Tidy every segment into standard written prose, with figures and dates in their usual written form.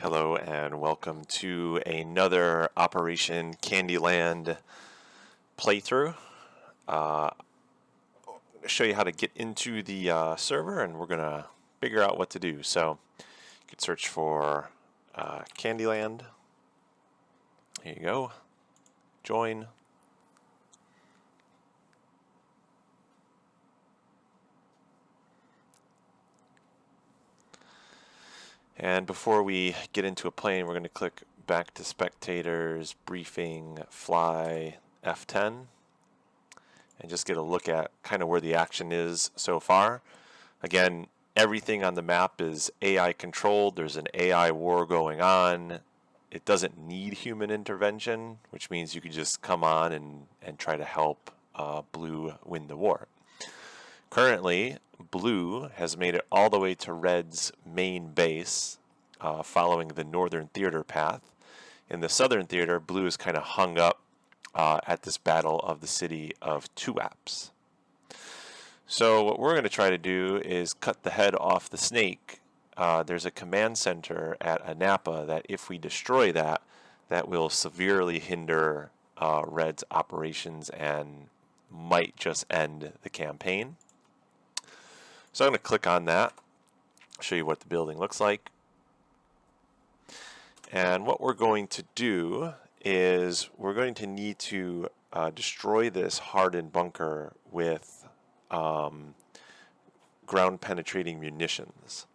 Hello and welcome to another Operation Candyland playthrough. I'm going to show you how to get into the server, and we're going to figure out what to do. So you can search for Candyland. Here you go. Join. And before we get into a plane, we're going to click back to Spectators Briefing, fly F10, and just get a look at kind of where the action is so far. Again, everything on the map is AI controlled. There's an AI war going on. It doesn't need human intervention, which means you can just come on and try to help Blue win the war. Currently, Blue has made it all the way to Red's main base, following the northern theater path. In the southern theater, Blue is kind of hung up at this battle of the city of Tuaps. So what we're going to try to do is cut the head off the snake. There's a command center at Anapa that if we destroy that will severely hinder Red's operations and might just end the campaign. So I'm going to click on that, show you what the building looks like. And what we're going to do is we're going to need to destroy this hardened bunker with ground penetrating munitions.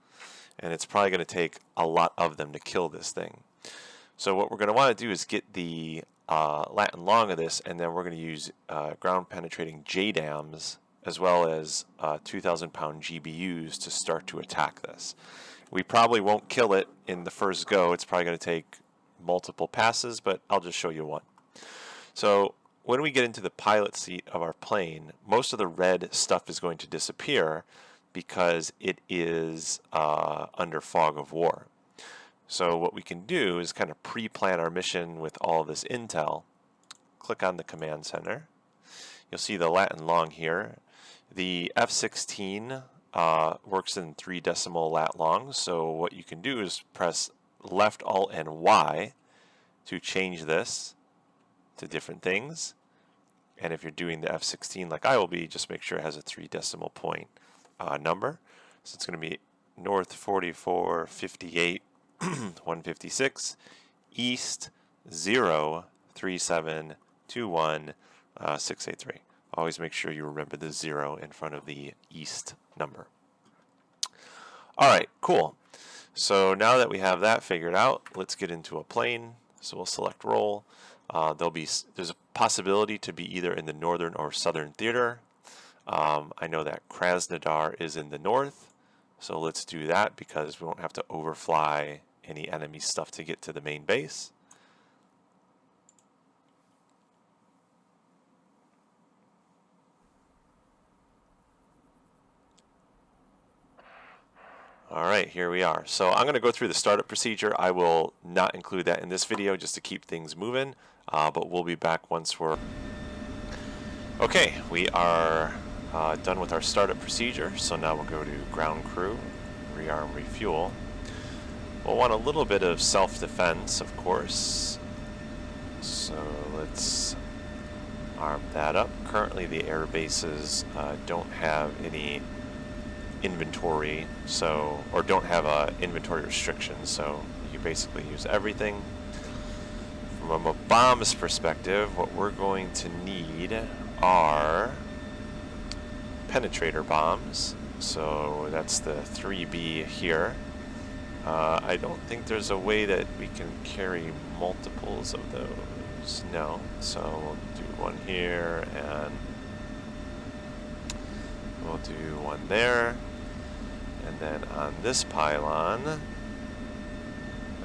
And it's probably going to take a lot of them to kill this thing. So what we're going to want to do is get the Latin long of this, and then we're going to use ground penetrating JDAMs as well as 2,000 pound GBUs to start to attack this. We probably won't kill it in the first go. It's probably going to take multiple passes, but I'll just show you one. So when we get into the pilot seat of our plane, most of the red stuff is going to disappear because it is under fog of war. So what we can do is kind of pre-plan our mission with all of this intel. Click on the command center. You'll see the Latin long here. The F-16 works in 3 decimal lat longs, so what you can do is press left, alt, and Y to change this to different things. And if you're doing the F-16 like I will be, just make sure it has a 3 decimal point number. So it's going to be north 44, 58, 156, east 0, 37, 21, 683. Always make sure you remember the 0 in front of the east number. Alright, cool. So now that we have that figured out, let's get into a plane. So we'll select roll. There's a possibility to be either in the northern or southern theater. I know that Krasnodar is in the north, so let's do that because we won't have to overfly any enemy stuff to get to the main base. Alright, here we are. So I'm going to go through the startup procedure. I will not include that in this video just to keep things moving, but we'll be back once we're... Okay, we are done with our startup procedure, so now we'll go to ground crew, rearm, refuel. We'll want a little bit of self-defense, of course, so let's arm that up. Currently the air bases don't have any inventory, so, or don't have a inventory restriction, so you basically use everything. From a bombs perspective, what we're going to need are Penetrator Bombs, so that's the 3B here. I don't think there's a way that we can carry multiples of those, no, so we'll do one here and we'll do one there. And then on this pylon,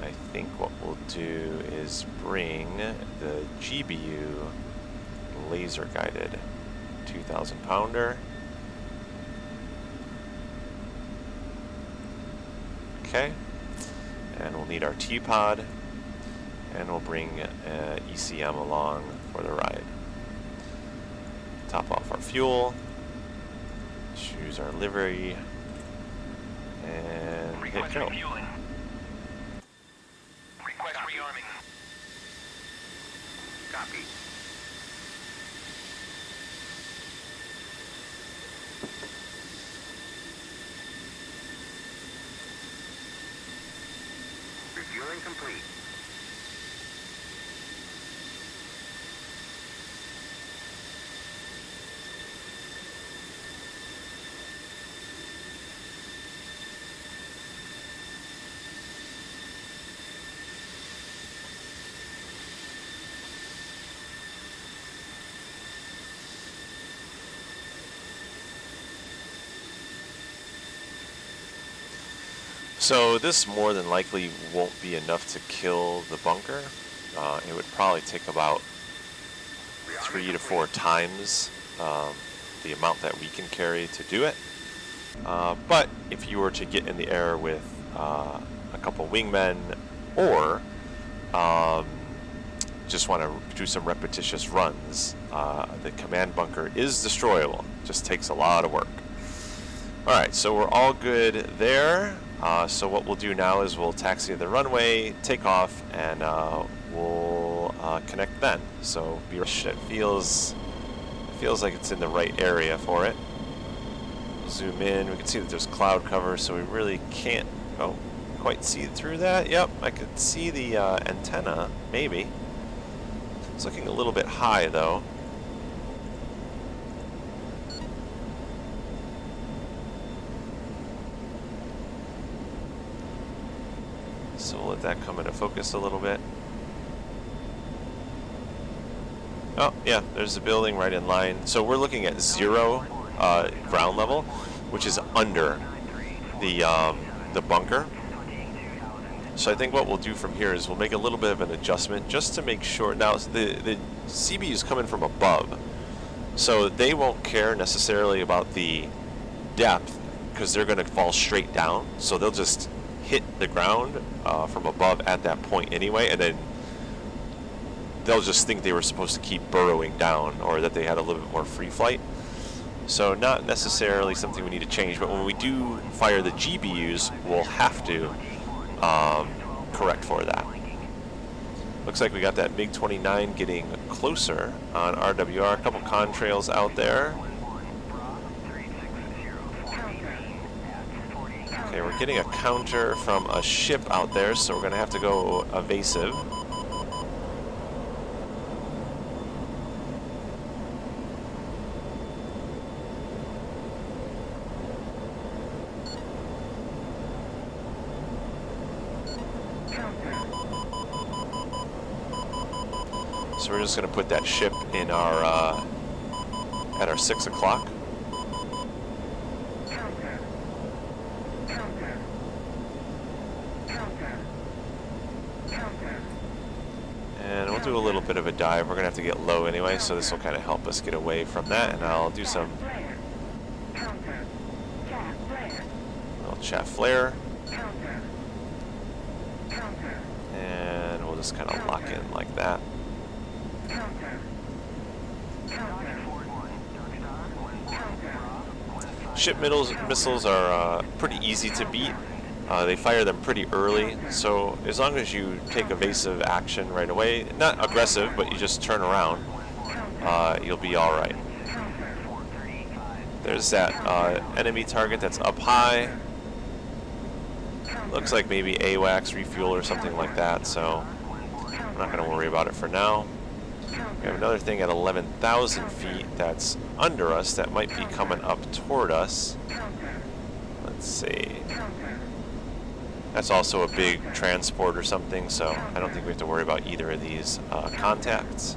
I think what we'll do is bring the GBU laser guided 2,000 pounder. Okay, and we'll need our T-pod, and we'll bring ECM along for the ride. Top off our fuel, choose our livery, and hit go. Copy. Refueling complete. So this more than likely won't be enough to kill the bunker. It would probably take about 3 to 4 times the amount that we can carry to do it. But if you were to get in the air with a couple wingmen, or just want to do some repetitious runs, the command bunker is destroyable. Just takes a lot of work. Alright, so we're all good there. So what we'll do now is we'll taxi the runway, take off, and we'll connect then. So it feels like it's in the right area for it. Zoom in, we can see that there's cloud cover, so we really can't quite see through that. Yep, I could see the antenna, maybe. It's looking a little bit high though. So we'll let that come into focus a little bit. Oh, yeah, there's the building right in line. So we're looking at 0 ground level, which is under the bunker. So I think what we'll do from here is we'll make a little bit of an adjustment just to make sure. Now, the CB is coming from above, so they won't care necessarily about the depth because they're going to fall straight down. So they'll just hit the ground from above at that point anyway, and then they'll just think they were supposed to keep burrowing down, or that they had a little bit more free flight. So not necessarily something we need to change, but when we do fire the GBUs, we'll have to correct for that. Looks like we got that MiG-29 getting closer on RWR. A couple contrails out there. Okay, we're getting a counter from a ship out there, so we're going to have to go evasive. So we're just going to put that ship in our at our 6 o'clock. And we'll do a little bit of a dive. We're going to have to get low anyway, so this will kind of help us get away from that. And I'll do some chaff flare. And we'll just kind of lock in like that. Ship missiles are pretty easy to beat. They fire them pretty early, so as long as you take evasive action right away, not aggressive, but you just turn around, you'll be alright. There's that enemy target that's up high. Looks like maybe AWACS, Refuel, or something like that, so I'm not going to worry about it for now. We have another thing at 11,000 feet that's under us that might be coming up toward us. Let's see. That's also a big transport or something, so I don't think we have to worry about either of these contacts.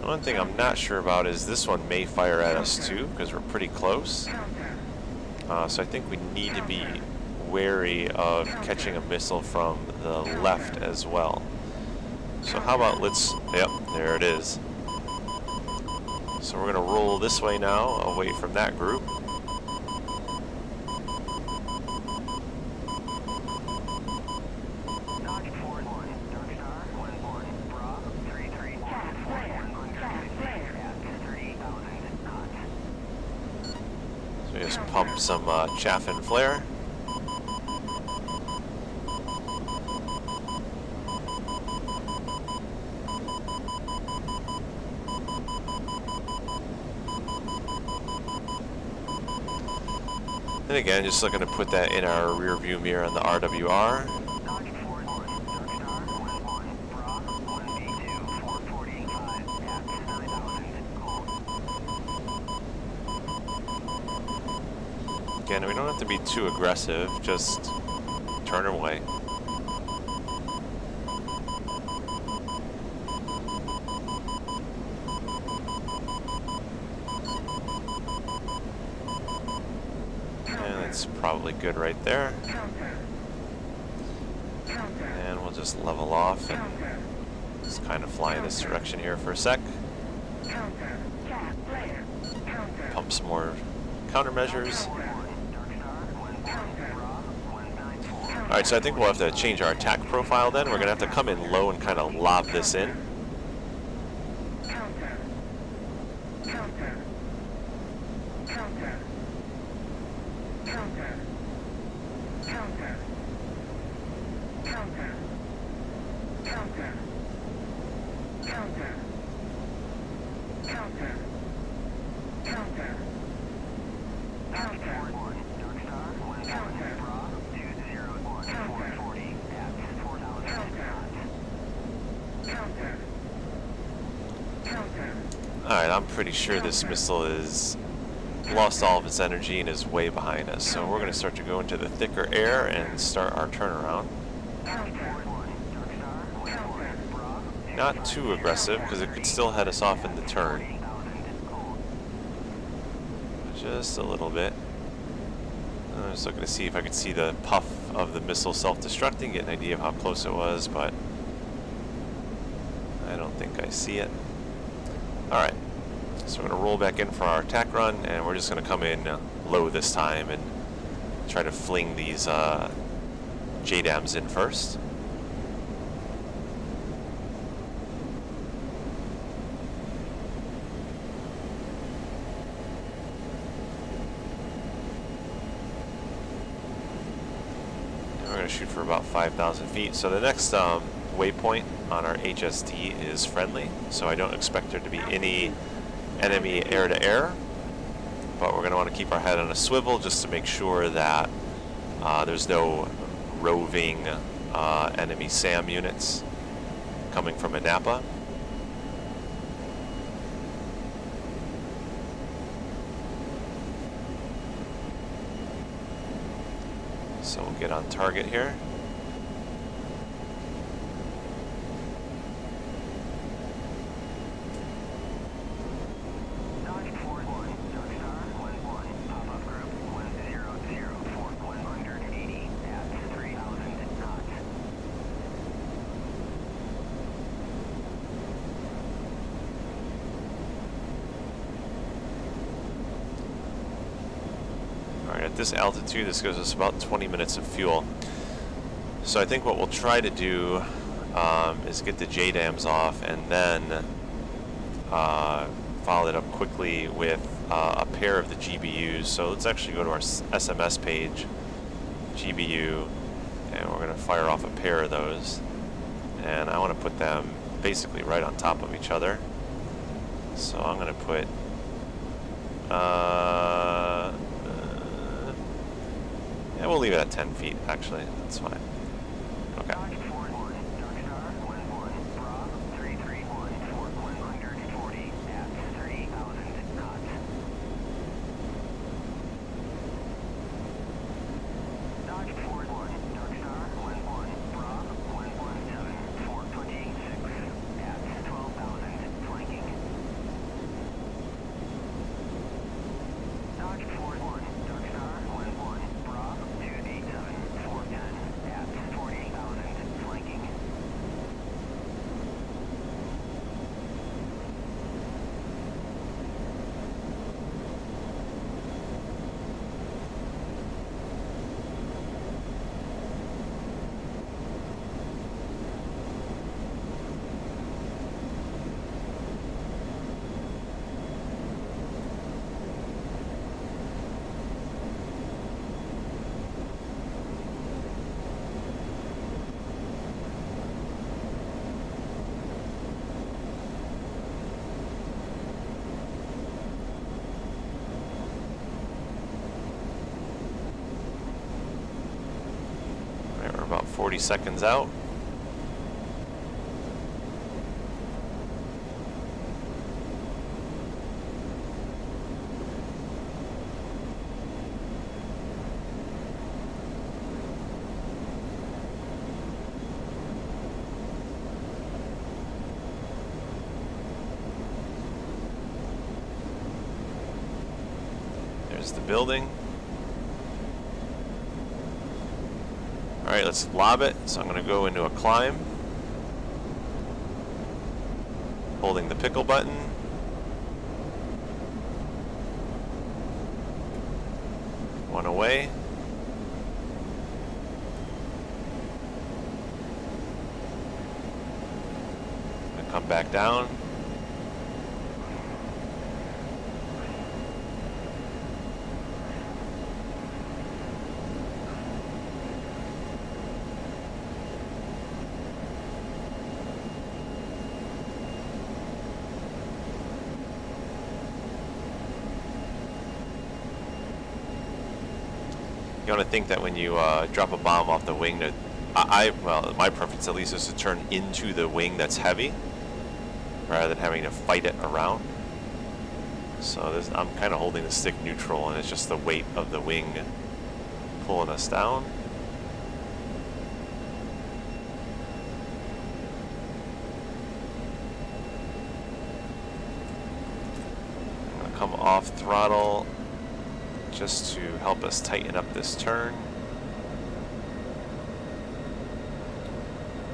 One thing I'm not sure about is this one may fire at us too, because we're pretty close. So I think we need to be wary of catching a missile from the left as well. So how about yep, there it is. So we're going to roll this way now, away from that group. pump some chaff and flare. And again, just looking to put that in our rear view mirror on the RWR. Again, we don't have to be too aggressive, just turn away. And it's probably good right there. And we'll just level off and just kind of fly in this direction here for a sec. Pump some more countermeasures. Alright, so I think we'll have to change our attack profile then. We're going to have to come in low and kind of lob this in. Alright, I'm pretty sure this missile is lost all of its energy and is way behind us. So we're going to start to go into the thicker air and start our turnaround. Not too aggressive, because it could still head us off in the turn. Just a little bit. I'm just looking to see if I could see the puff of the missile self-destructing, get an idea of how close it was, but I don't think I see it. Alright, so we're going to roll back in for our attack run, and we're just going to come in low this time and try to fling these JDAMs in first. And we're going to shoot for about 5,000 feet. So the next waypoint on our HSD is friendly, so I don't expect there to be any enemy air-to-air, but we're going to want to keep our head on a swivel just to make sure that there's no roving enemy SAM units coming from Anapa. So we'll get on target here. At this altitude, this gives us about 20 minutes of fuel. So I think what we'll try to do is get the JDAMs off and then follow it up quickly with a pair of the GBUs. So let's actually go to our SMS page, GBU, and we're going to fire off a pair of those. And I want to put them basically right on top of each other. So I'm going to put yeah, we'll leave it at 10 feet, actually. That's fine. Okay. 40 seconds out. There's the building. Alright, let's lob it. So I'm going to go into a climb. Holding the pickle button. One away. And come back down. You want to think that when you drop a bomb off the wing, that well, my preference at least is to turn into the wing that's heavy, rather than having to fight it around. So this, I'm kind of holding the stick neutral, and it's just the weight of the wing pulling us down. I'm going to come off throttle just to help us tighten up this turn.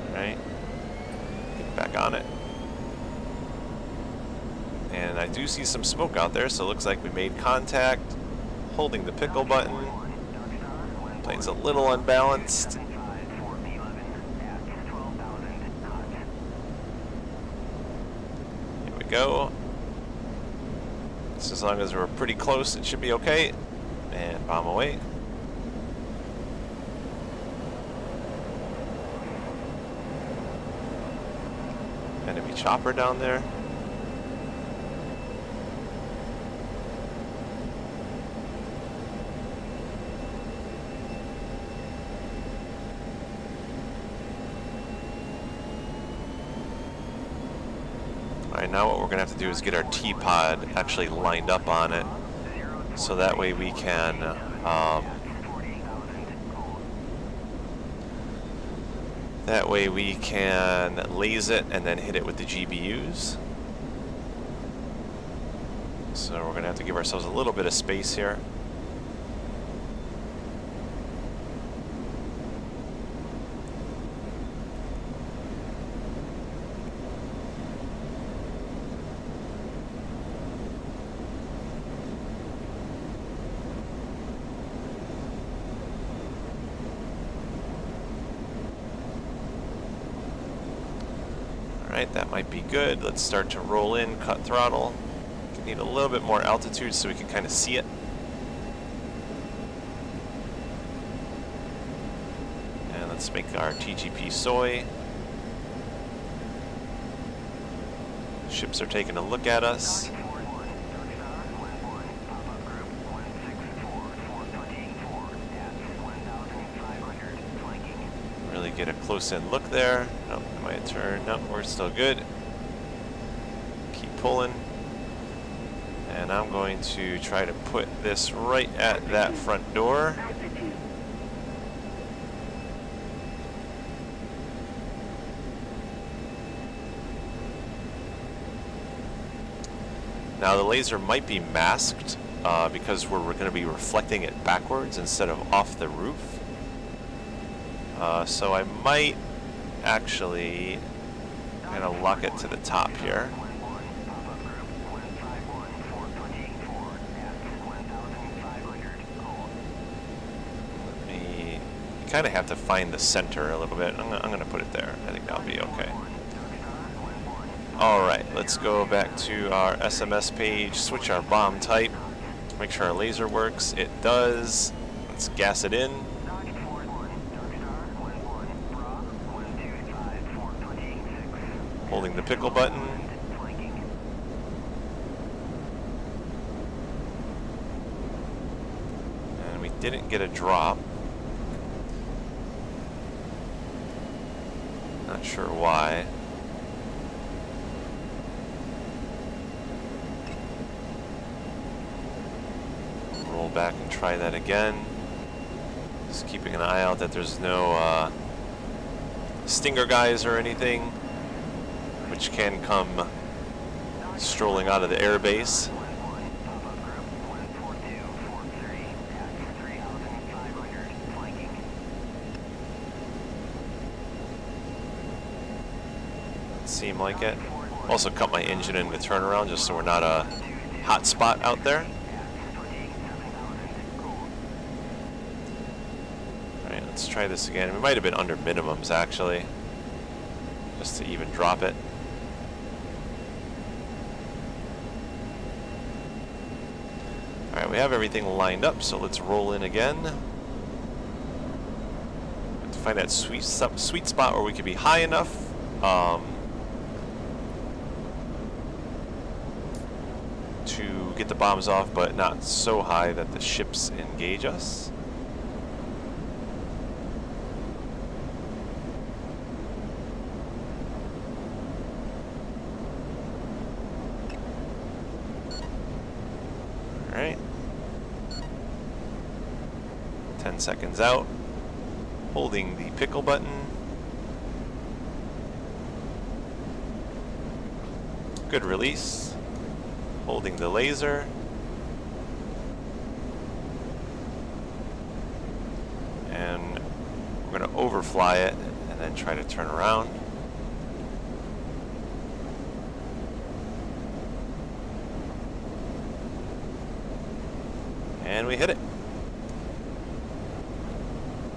Alright, get back on it. And I do see some smoke out there, so it looks like we made contact. Holding the pickle button. Plane's a little unbalanced. Here we go. Just as long as we're pretty close, it should be okay. And bomb away. Enemy chopper down there. Alright, now what we're going to have to do is get our T-pod actually lined up on it. So that way we can laze it and then hit it with the GBUs. So we're going to have to give ourselves a little bit of space here. Alright, that might be good. Let's start to roll in, cut throttle. Need a little bit more altitude so we can kind of see it. And let's make our TGP soy. Ships are taking a look at us. Really get a close-in look there. Nope, I might turn. Nope, we're still good. Keep pulling. And I'm going to try to put this right at that front door. Now the laser might be masked because we're going to be reflecting it backwards instead of off the roof. So I might actually kind of lock it to the top here. Kind of have to find the center a little bit. I'm going to put it there. I think that'll be okay. Alright, let's go back to our SMS page, switch our bomb type, make sure our laser works. It does. Let's gas it in. Holding the pickle button. And we didn't get a drop. Not sure why. Roll back and try that again. Just keeping an eye out that there's no stinger guys or anything, which can come strolling out of the airbase. Seem like it. Also cut my engine in the turnaround just so we're not a hot spot out there. Alright, let's try this again. We might have been under minimums actually, just to even drop it. Alright, we have everything lined up, so let's roll in again. Have to find that sweet spot where we could be high enough to get the bombs off, but not so high that the ships engage us. Alright. 10 seconds out. Holding the pickle button. Good release. Holding the laser. And we're going to overfly it and then try to turn around. And we hit it.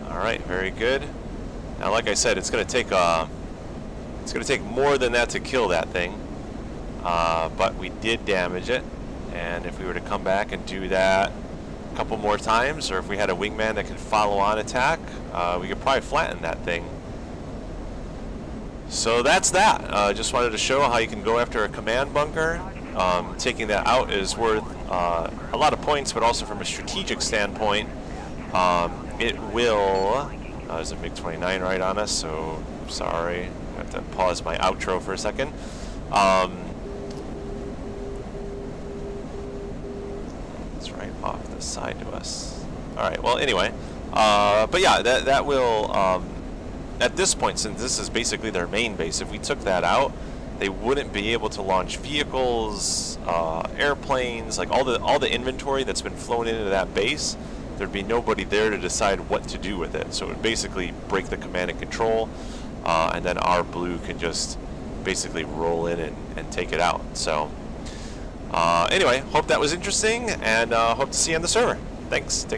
Alright, very good. Now like I said, it's going to take more than that to kill that thing. But we did damage it, and if we were to come back and do that a couple more times, or if we had a wingman that could follow on attack, we could probably flatten that thing. So that's that. Just wanted to show how you can go after a command bunker. Taking that out is worth a lot of points, but also from a strategic standpoint, it will... there's a MiG-29 right on us, so sorry. I have to pause my outro for a second. It's right off the side to us. Alright, well anyway. But yeah, that will... at this point, since this is basically their main base, if we took that out, they wouldn't be able to launch vehicles, airplanes, like all the inventory that's been flown into that base. There'd be nobody there to decide what to do with it. So it would basically break the command and control, and then our blue can just basically roll in and take it out. So anyway, hope that was interesting, and hope to see you on the server. Thanks. Take care.